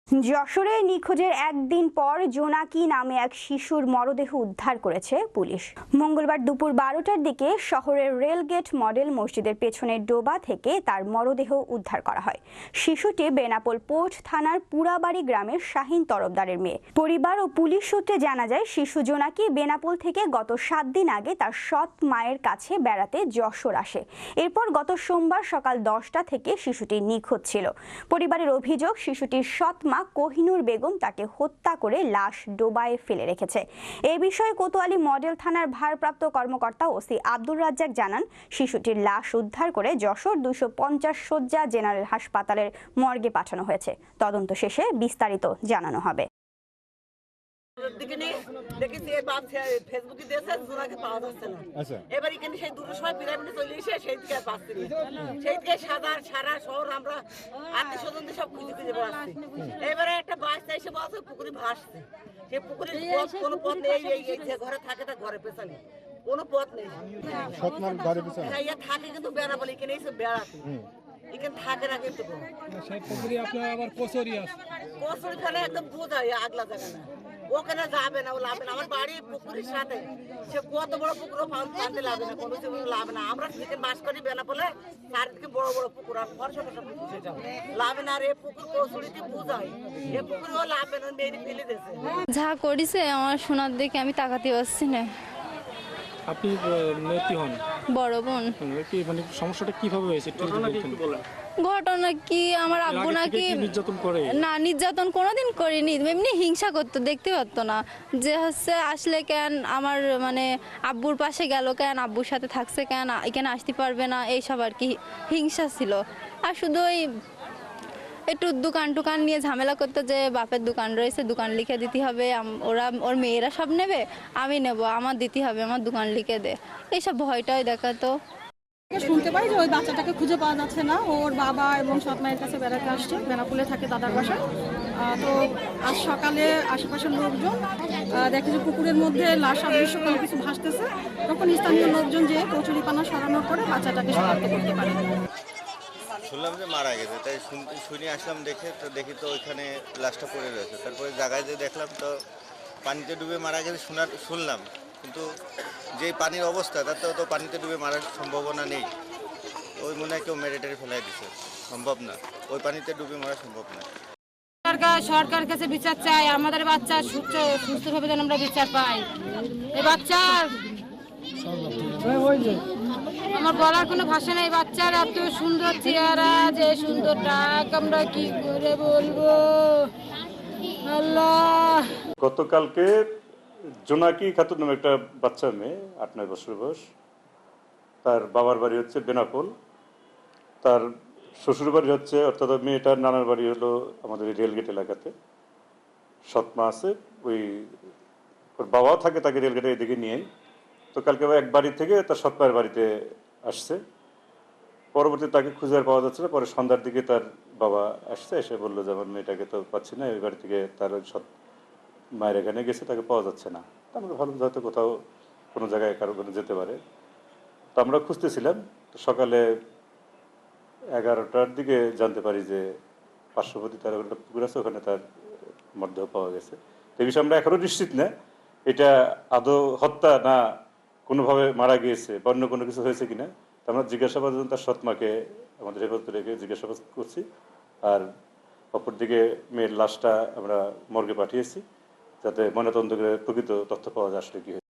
যশোরে নিখোঁজের একদিন পর জোনাকি নামে এক শিশুর মরদেহ উদ্ধার করেছে পুলিশ। মঙ্গলবার দুপুর 12টার দিকে শহরের রেলগেট মডেল মসজিদের পেছনের ডোবা থেকে তার মরদেহ উদ্ধার করা হয়। শিশুটি বেনাপোল পোর্ট থানার পুরাবাড়ি গ্রামের শাহিন তরফদারের মেয়ে। পরিবার ও পুলিশ সূত্রে জানা যায়, শিশু জোনাকি বেনাপোল থেকে গত 7 দিন আগে তার সৎ মায়ের কাছে বেড়াতে যশোর আসে। এরপর গত সোমবার সকাল 10টা থেকে শিশুটি নিখোঁজ ছিল। পরিবারের অভিযোগ, শিশুটির সৎ কোহিনুর বেগম তাকে হত্যা করে লাশ ডোবায় ফেলে রেখেছে। এই বিষয়ে কোতোয়ালি মডেল থানার ভারপ্রাপ্ত কর্মকর্তা ওসি আব্দুর রাজ্জাক জানান, শিশুটির লাশ উদ্ধার করে যশোর 250 শয্যা জেনারেল হাসপাতালের মর্গে পাঠানো হয়েছে। তদন্ত শেষে বিস্তারিত জানানো হবে। এবার এখানে সেই দুটো সময় পিরামিডে চলে এসে সেই দিকে পাচ্ছি সেই দিকে সারা শহর আমরা আত্মীয় স্বজনদের সব খুঁজে খুঁজে বেড়াচ্ছি। এবারে একটা বাচ্চা এসে বলছে পুকুরে ভাসছে, সেই পুকুরে কোনো পথ নেই, এই যে ঘরে থাকে তা ঘরে পেছানি কোনো পথ নেই। থাকে কিন্তু বেড়া বলে এখানে এসে বেড়াতে এখানে থাকে না, কিন্তু সেই পুকুরে আপনার আবার কচুরি আছে, কচুরি ফেলে একদম বোঝায় আগলা জায়গা না, ওখানে যাবে না, ও লাভ না। আমার বাড়ি পুকুরের সাথে, সে কত বড় পুকুরও পানতে লাভ না, কোনো কিছু লাভ না। আমরা যেখানে বাস করি বেনাপোলে চারিদিকে বড় বড় পুকুর আর ফর্সা ফর্সা পুকুর, সেটা লাভ না। আর এই পুকুর কচুরিতে বোঝায়, এ পুকুরেও লাভ না, মেরে ফেলে দিয়েছে। যা করিছে আমার শোনার দেখে আমি তাকাতে পারছি না। আপনি মেয়েটি হন? বড় বোন। কি মানে সমস্যাটা কিভাবে হয়েছে একটু বলেন। ঘটনা কি, আমার আব্বু নাকি নির্যাতন করে? না, নির্যাতন কোনোদিন করিনি, এমনি হিংসা করতো, দেখতে পারতো না যে হচ্ছে আসলে কেন আমার মানে আব্বুর পাশে গেল কেন, আব্বুর সাথে থাকছে কেন, এখানে আসতে পারবে না, এইসব আর কি হিংসা ছিল। আর শুধু ওই একটু দোকান টোকান নিয়ে ঝামেলা করতে, যে বাপের দোকান রয়েছে, দোকান লিখে দিতে হবে, ওর মেয়েরা সব নেবে, আমি নেব, আমার দিতে হবে, আমার দোকান লিখে দে, এইসব ভয়টাই দেখাতো। শুনতে পাই যে ওই বাচ্চাটাকে খুঁজে পাওয়া যাচ্ছে না, ওর বাবা এবং সৎ মায়ের কাছে বেড়াতে আসছে, বেনাপোলে থাকে দাদার বাসায়। তো আজ সকালে আশেপাশের লোকজন দেখে যে পুকুরের মধ্যে লাশ সাদৃশ্য কোনো কিছু ভাসতেছে, তখন স্থানীয় লোকজন যে কচুরিপানা সরানোর পরে বাচ্চাটাকে শনাক্ত করতে পারে। শুনলাম যে মারা গেছে, তাই শুনে আসলাম, দেখি তো ওইখানে লাশটা পড়ে রয়েছে। তারপরে জায়গায় যে দেখলাম তো পানিতে ডুবে মারা গেছে শুনলাম, কিন্তু যেই পানির অবস্থা তাতে তো পানিতে ডুবে মারার সম্ভাবনা নেই। ওই মনে হয় কেউ মেরে ফেলাই দিছে, সম্ভব না, ওই পানিতে ডুবে মারা সম্ভব না। সরকার কাছে বিচার চাই, আমাদের বাচ্চা সুস্থভাবে যেন আমরা বিচার পাই। এই বাচ্চার আমার বলার কোনো ভাষা নেই, বাচ্চার এত সুন্দর চেহারা, যে সুন্দর ডাক, আমরা কি করে বলবো আল্লাহ। গতকালকে জোনাকি খাতুন নামে একটা বাচ্চা মেয়ে, 8-9 বছর বয়স, তার বাবার বাড়ি হচ্ছে বেনাপোল, তার শ্বশুর বাড়ি হচ্ছে, অর্থাৎ মেয়েটার নানার বাড়ি হলো আমাদের রেলগেট এলাকাতে। সৎ মা আছে, ওই ওর বাবাও থাকে, তাকে রেলগেটে এদিকে নিয়ে। তো কালকে এক বাড়ি থেকে তার সৎ মায়ের বাড়িতে আসছে, পরবর্তী তাকে খুঁজে আর পাওয়া যাচ্ছে না। পরে সন্ধ্যার দিকে তার বাবা আসছে, এসে বললো যে আমার মেয়েটাকে তো পাচ্ছি না, ওই বাড়ি থেকে তার ওই সৎ মায়ের এখানে গেছে, তাকে পাওয়া যাচ্ছে না। আমরা ভালো, হয়তো কোথাও কোনো জায়গায় কারো ওখানে যেতে পারে। তো আমরা খুঁজতেছিলাম, তো সকালে 11টার দিকে জানতে পারি যে পার্শ্ববর্তী তার একটা পুকুর আছে, ওখানে তার মরদেহ পাওয়া গেছে। তো এই বিষয়ে আমরা এখনও নিশ্চিত না এটা আদৌ হত্যা না কোনোভাবে মারা গিয়েছে বা অন্য কোনো কিছু হয়েছে কিনা। তো আমরা জিজ্ঞাসাবাদের জন্য তার সৎ মাকে আমাদের হেফাজতে রেখে জিজ্ঞাসাবাদ করছি। আর অপরদিকে মেয়ের লাশটা আমরা মর্গে পাঠিয়েছি, যাতে ময়নাতদন্ত করে প্রকৃত তথ্য পাওয়া যায় আসলে কি হয়েছে।